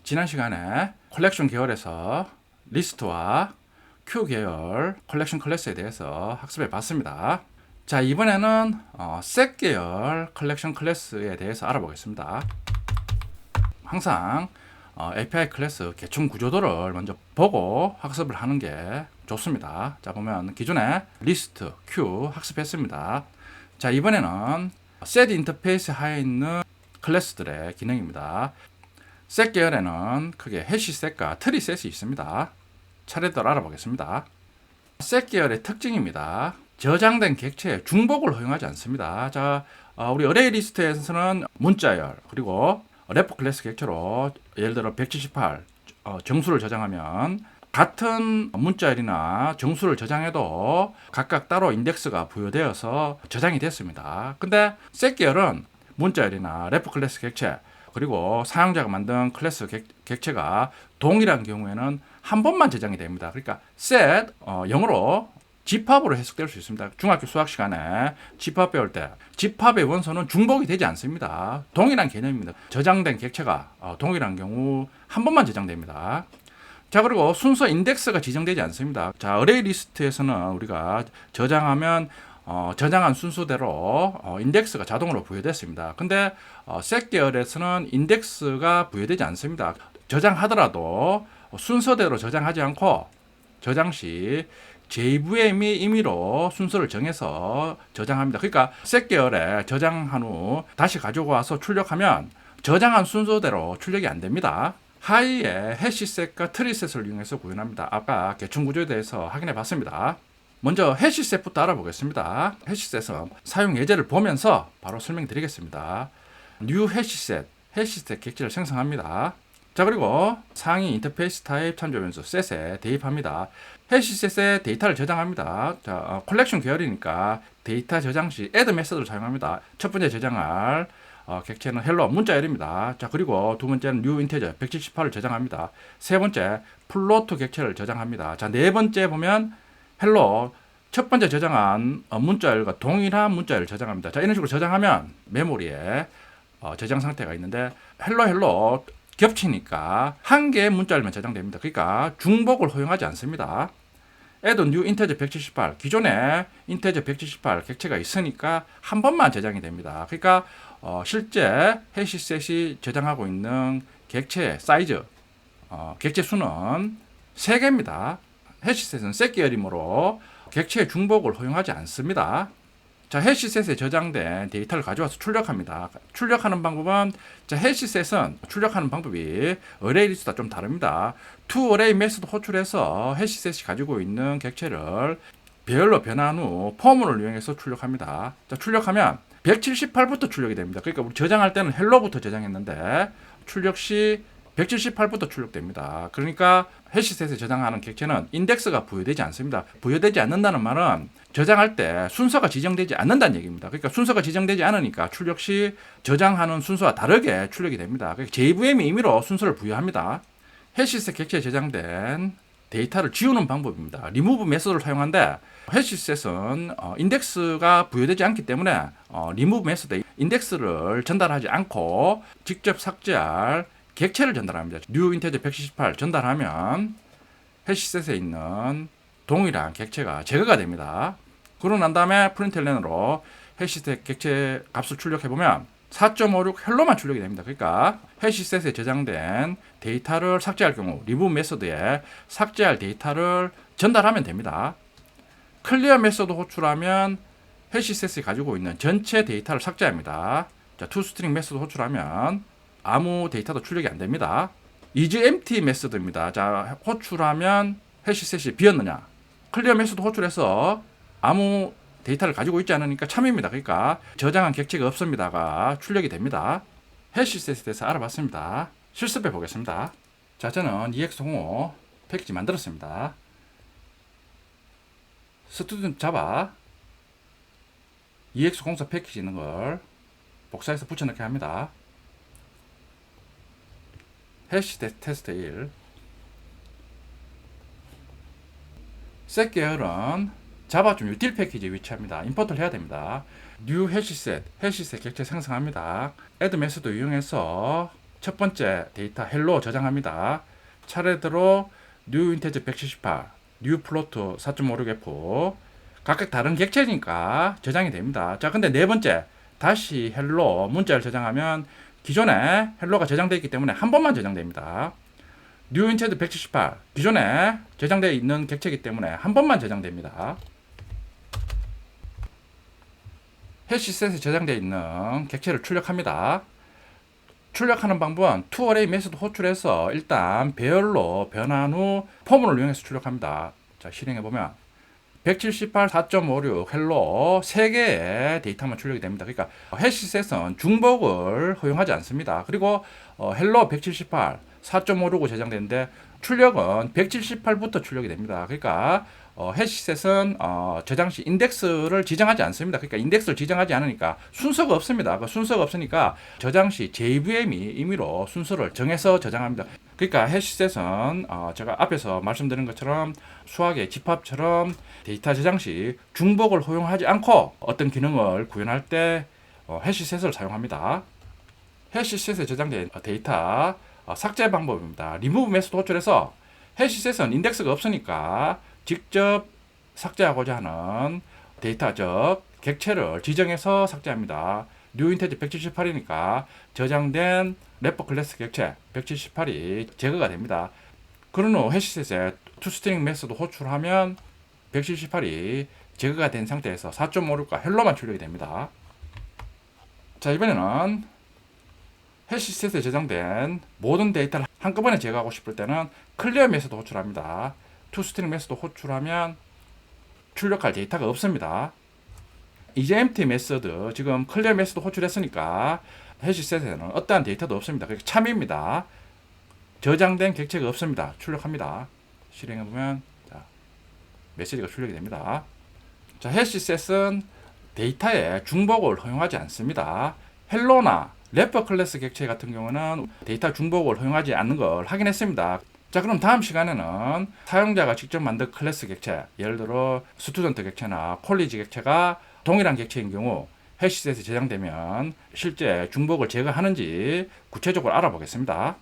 지난 시간에 컬렉션 계열에서 리스트와 큐 계열 컬렉션 클래스에 대해서 학습해 봤습니다. 자, 이번에는 셋 계열 컬렉션 클래스에 대해서 알아보겠습니다. 항상 API 클래스 개충 구조도를 먼저 보고 학습을 하는 게 좋습니다. 자, 보면 기존에 리스트, 큐 학습했습니다. 자, 이번에는 셋 인터페이스 하에 있는 클래스들의 기능입니다. 셋 계열에는 크게 해시 셋과 트리 셋이 있습니다. 차례대로 알아보겠습니다. 셋 계열의 특징입니다. 저장된 객체의 중복을 허용하지 않습니다. 자, 우리 어레이 리스트에서는 문자열 그리고 레퍼 클래스 객체로 예를 들어 178 정수를 저장하면 같은 문자열이나 정수를 저장해도 각각 따로 인덱스가 부여되어서 저장이 됐습니다. 근데 셋 계열은 문자열이나 레퍼 클래스 객체 그리고 사용자가 만든 클래스 객체가 동일한 경우에는 한 번만 저장이 됩니다. 그러니까 set 영어로 집합으로 해석될 수 있습니다. 중학교 수학 시간에 집합 배울 때 집합의 원소는 중복이 되지 않습니다. 동일한 개념입니다. 저장된 객체가 동일한 경우 한 번만 저장됩니다. 자, 그리고 순서 인덱스가 지정되지 않습니다. 자, 어레이 리스트에서는 우리가 저장하면 저장한 순서대로 인덱스가 자동으로 부여됐습니다. 근데 셋 계열에서는 인덱스가 부여되지 않습니다. 저장하더라도 순서대로 저장하지 않고 저장 시 JVM이 임의로 순서를 정해서 저장합니다. 그러니까 셋 계열에 저장한 후 다시 가지고 와서 출력하면 저장한 순서대로 출력이 안 됩니다. 하이에 해시셋과 트리셋을 이용해서 구현합니다. 아까 개충 구조에 대해서 확인해 봤습니다. 먼저 해시셋부터 알아보겠습니다. 해시셋은 사용 예제를 보면서 바로 설명드리겠습니다. new 해시셋 객체를 생성합니다. 자, 그리고 상위 인터페이스 타입 참조 변수 셋에 대입합니다. 해시셋에 데이터를 저장합니다. 자, 컬렉션 계열이니까 데이터 저장 시 add 메서드를 사용합니다. 첫 번째 저장할 객체는 헬로 문자열입니다. 자, 그리고 두 번째는 new 인테저 178을 저장합니다. 세 번째 플로트 객체를 저장합니다. 자, 네 번째 보면 헬로 첫 번째 저장한 문자열과 동일한 문자열을 저장합니다. 자, 이런 식으로 저장하면 메모리에 저장 상태가 있는데 헬로 겹치니까 한 개의 문자열만 저장됩니다. 그러니까 중복을 허용하지 않습니다. add new integer 178 기존에 integer 178 객체가 있으니까 한 번만 저장이 됩니다. 그러니까 실제 해시셋이 저장하고 있는 객체 사이즈 객체 수는 3개입니다. 해시셋은 셋 계열이므로 객체의 중복을 허용하지 않습니다. 자, 해시셋에 저장된 데이터를 가져와서 출력합니다. 출력하는 방법은 해시셋은 출력하는 방법이 어레이 리스트와 좀 다릅니다. toArray 메소드 호출해서 해시셋이 가지고 있는 객체를 배열로 변환 후 포문을 이용해서 출력합니다. 자, 출력하면 178부터 출력이 됩니다. 그러니까 우리 저장할 때는 헬로부터 저장했는데 출력 시 178부터 출력됩니다. 그러니까 해시셋에 저장하는 객체는 인덱스가 부여되지 않습니다. 부여되지 않는다는 말은 저장할 때 순서가 지정되지 않는다는 얘기입니다. 그러니까 순서가 지정되지 않으니까 출력 시 저장하는 순서와 다르게 출력이 됩니다. 그러니까 JVM이 임의로 순서를 부여합니다. 해시셋 객체에 저장된 데이터를 지우는 방법입니다. remove 메소드를 사용하는데 해시셋은 인덱스가 부여되지 않기 때문에 remove 메소드에 인덱스를 전달하지 않고 직접 삭제할 객체를 전달합니다. new integer 178 전달하면 해시셋에 있는 동일한 객체가 제거가 됩니다. 그러고 난 다음에 프린트라인으로 해시셋 객체 값을 출력해보면 4.56 헬로만 출력이 됩니다. 그러니까 해시셋에 저장된 데이터를 삭제할 경우 remove 메소드에 삭제할 데이터를 전달하면 됩니다. 클리어 메소드 호출하면 해시셋이 가지고 있는 전체 데이터를 삭제합니다. 자, toString 메소드 호출하면 아무 데이터도 출력이 안 됩니다. isEmpty 메소드입니다. 자, 호출하면 해시셋이 비었느냐. 클리어 메소드 호출해서 아무 데이터를 가지고 있지 않으니까 참입니다. 그러니까 저장한 객체가 없습니다가 출력이 됩니다. 해시셋에 대해서 알아봤습니다. 실습해 보겠습니다. 자, 저는 EX05 패키지 만들었습니다. 스튜던트 자바 EX04 패키지 있는 걸 복사해서 붙여넣기 합니다. 해시 테스트 1 셋 계열은 자바줌 유틸 패키지 위치합니다. 임포트를 해야 됩니다. new 해시셋 객체 생성합니다. add 메소드 이용해서 첫 번째 데이터 헬로 저장합니다. 차례대로 new 인테저 178, new 플로트 4.56f 각각 다른 객체니까 저장이 됩니다. 자, 근데 네 번째 다시 헬로 문자를 저장하면 기존에 헬로가 저장되어 있기 때문에 한 번만 저장됩니다. new 인테저 178 기존에 저장되어 있는 객체이기 때문에 한 번만 저장됩니다. 해시셋에 저장되어 있는 객체를 출력합니다. 출력하는 방법은 toArray 메소드 호출해서 일단 배열로 변환 후 포문을 이용해서 출력합니다. 자, 실행해보면 178, 4.56 헬로 3개의 데이터만 출력이 됩니다. 그러니까 해시셋은 중복을 허용하지 않습니다. 그리고 헬로 178, 4.56로 저장되는데 출력은 178부터 출력이 됩니다. 그러니까 해시셋은 저장 시 인덱스를 지정하지 않습니다. 그러니까 인덱스를 지정하지 않으니까 순서가 없습니다. 그 순서가 없으니까 저장 시 JVM이 임의로 순서를 정해서 저장합니다. 그러니까 해시셋은 제가 앞에서 말씀드린 것처럼 수학의 집합처럼 데이터 저장 시 중복을 허용하지 않고 어떤 기능을 구현할 때 해시셋을 사용합니다. 해시셋에 저장된 데이터 삭제 방법입니다. remove 메소드 호출해서 해시셋은 인덱스가 없으니까 직접 삭제하고자 하는 데이터 즉 객체를 지정해서 삭제합니다. new 인테저 178이니까 저장된 래퍼 클래스 객체 178이 제거가 됩니다. 그런 후 해시셋에 toString 메소드 호출하면 178이 제거가 된 상태에서 4.56과 헬로만 출력이 됩니다. 자, 이번에는 해시셋에 저장된 모든 데이터를 한꺼번에 제거하고 싶을 때는 클리어 메소드 호출합니다. toString 메소드 호출하면 출력할 데이터가 없습니다. EJMT 메소드 지금 클리어 메소드 호출했으니까 해시셋에는 어떠한 데이터도 없습니다. 그러니까 참입니다. 저장된 객체가 없습니다. 출력합니다. 실행해보면 메시지가 출력이 됩니다. 자, 해시셋은 데이터의 중복을 허용하지 않습니다. 헬로나 래퍼 클래스 객체 같은 경우는 데이터 중복을 허용하지 않는 걸 확인했습니다. 자, 그럼 다음 시간에는 사용자가 직접 만든 클래스 객체, 예를 들어 스튜던트 객체나 콜리지 객체가 동일한 객체인 경우 해시셋에 저장되면 실제 중복을 제거하는지 구체적으로 알아보겠습니다.